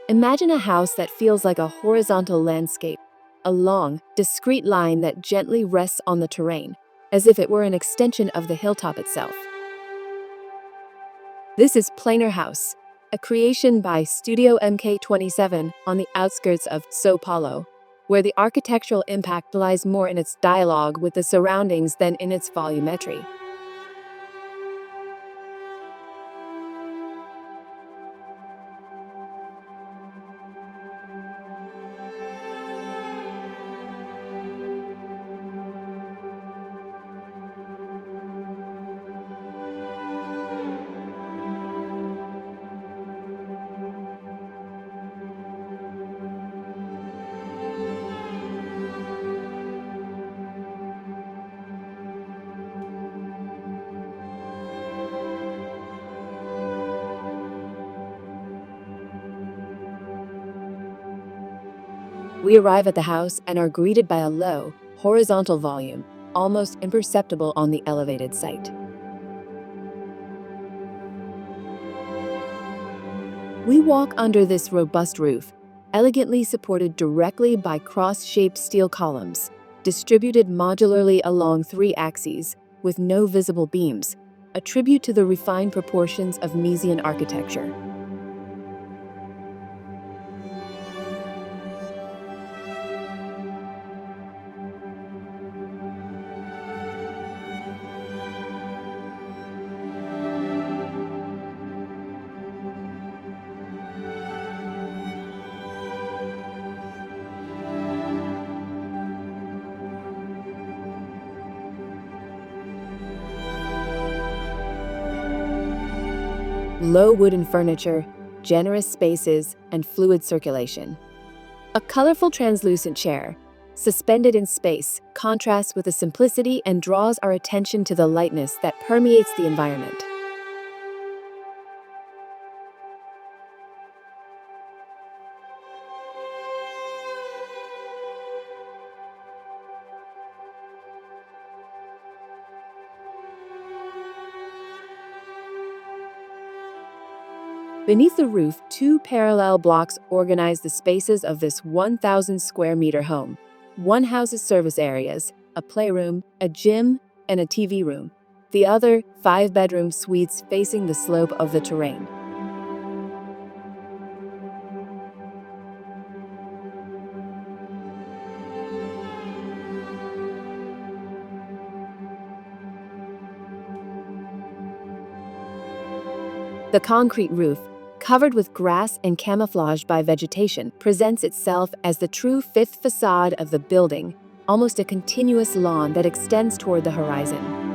Imagine a house that feels like a horizontal landscape, a long, discrete line that gently rests on the terrain, as if it were an extension of the hilltop itself. This is Planar House, a creation by Studio MK27 on the outskirts of São Paulo, where the architectural impact lies more in its dialogue with the surroundings than in its volumetry. We arrive at the house and are greeted by a low, horizontal volume, almost imperceptible on the elevated site. We walk under this robust roof, elegantly supported directly by cross-shaped steel columns, distributed modularly along 3 axes, with no visible beams, a tribute to the refined proportions of Miesian architecture. Low wooden furniture, generous spaces, and fluid circulation. A colorful translucent chair, suspended in space, contrasts with the simplicity and draws our attention to the lightness that permeates the environment. Beneath the roof, 2 parallel blocks organize the spaces of this 1,000 square meter home. One houses service areas, a playroom, a gym, and a TV room. The other, 5-bedroom suites facing the slope of the terrain. The concrete roof, covered with grass and camouflaged by vegetation, presents itself as the true 5th facade of the building, almost a continuous lawn that extends toward the horizon.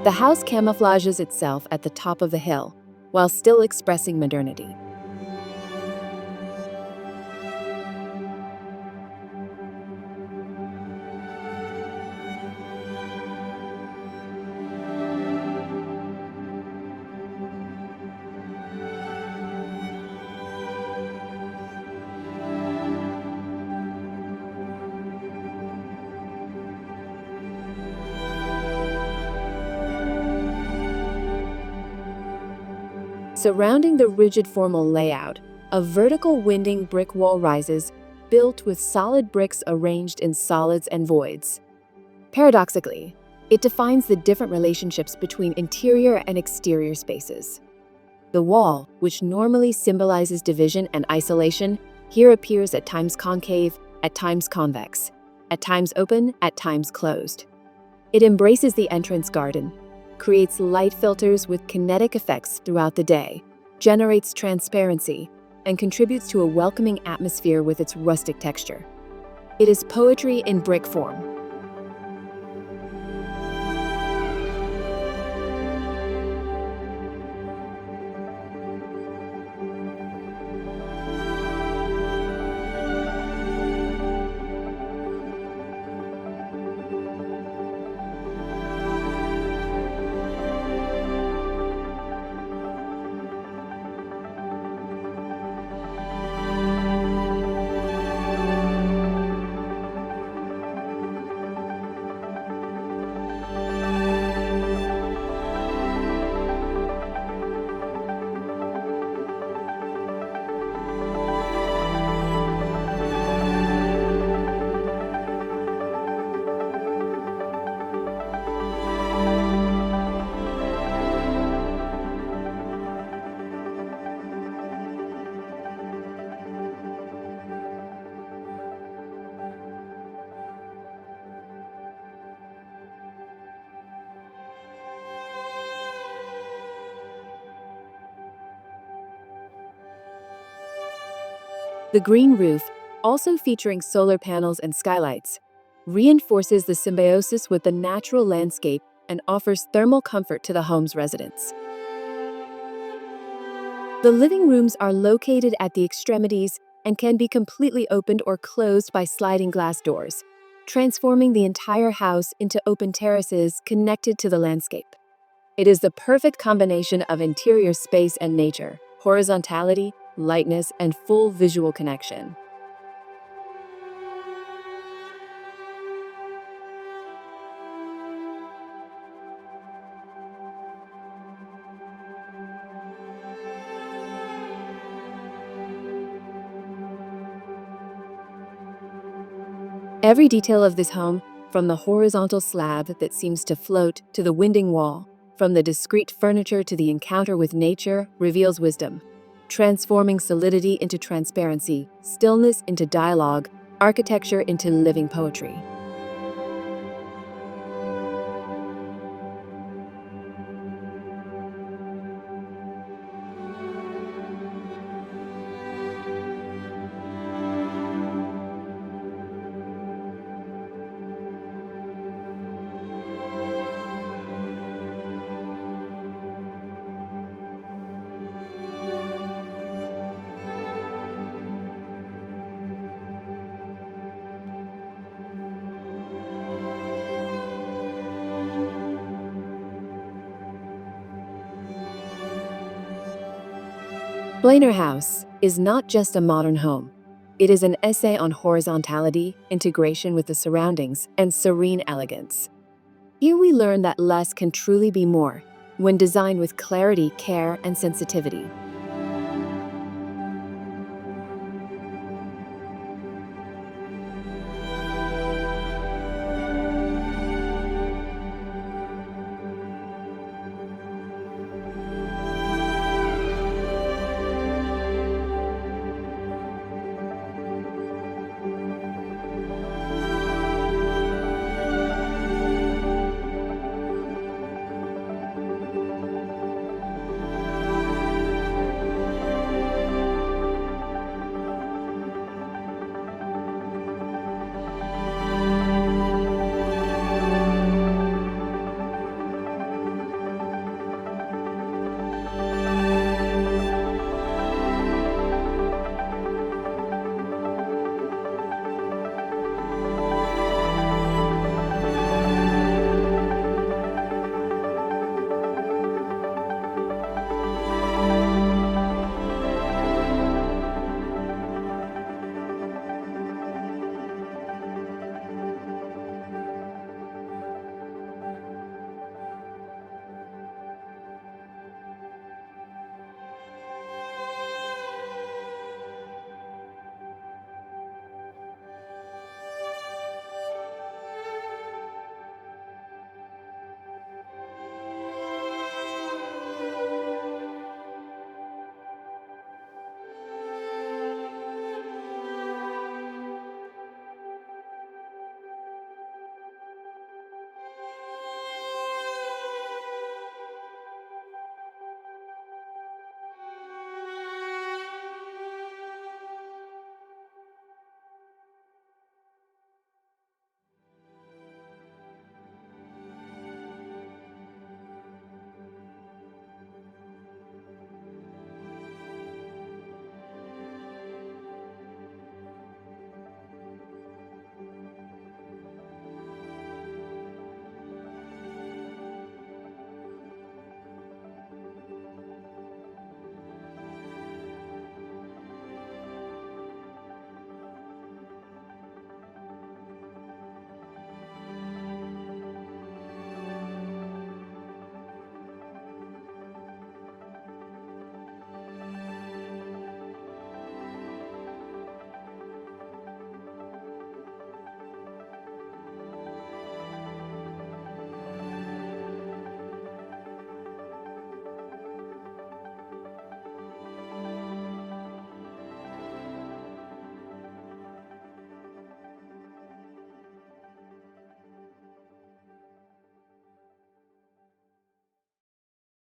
The house camouflages itself at the top of the hill, while still expressing modernity. Surrounding the rigid formal layout, a vertical winding brick wall rises, built with solid bricks arranged in solids and voids. Paradoxically, it defines the different relationships between interior and exterior spaces. The wall, which normally symbolizes division and isolation, here appears at times concave, at times convex, at times open, at times closed. It embraces the entrance garden, creates light filters with kinetic effects throughout the day, generates transparency, and contributes to a welcoming atmosphere with its rustic texture. It is poetry in brick form. The green roof, also featuring solar panels and skylights, reinforces the symbiosis with the natural landscape and offers thermal comfort to the home's residents. The living rooms are located at the extremities and can be completely opened or closed by sliding glass doors, transforming the entire house into open terraces connected to the landscape. It is the perfect combination of interior space and nature, horizontality, lightness, and full visual connection. Every detail of this home, from the horizontal slab that seems to float to the winding wall, from the discreet furniture to the encounter with nature, reveals wisdom, transforming solidity into transparency, stillness into dialogue, architecture into living poetry. Planar House is not just a modern home. It is an essay on horizontality, integration with the surroundings, and serene elegance. Here we learn that less can truly be more when designed with clarity, care, and sensitivity.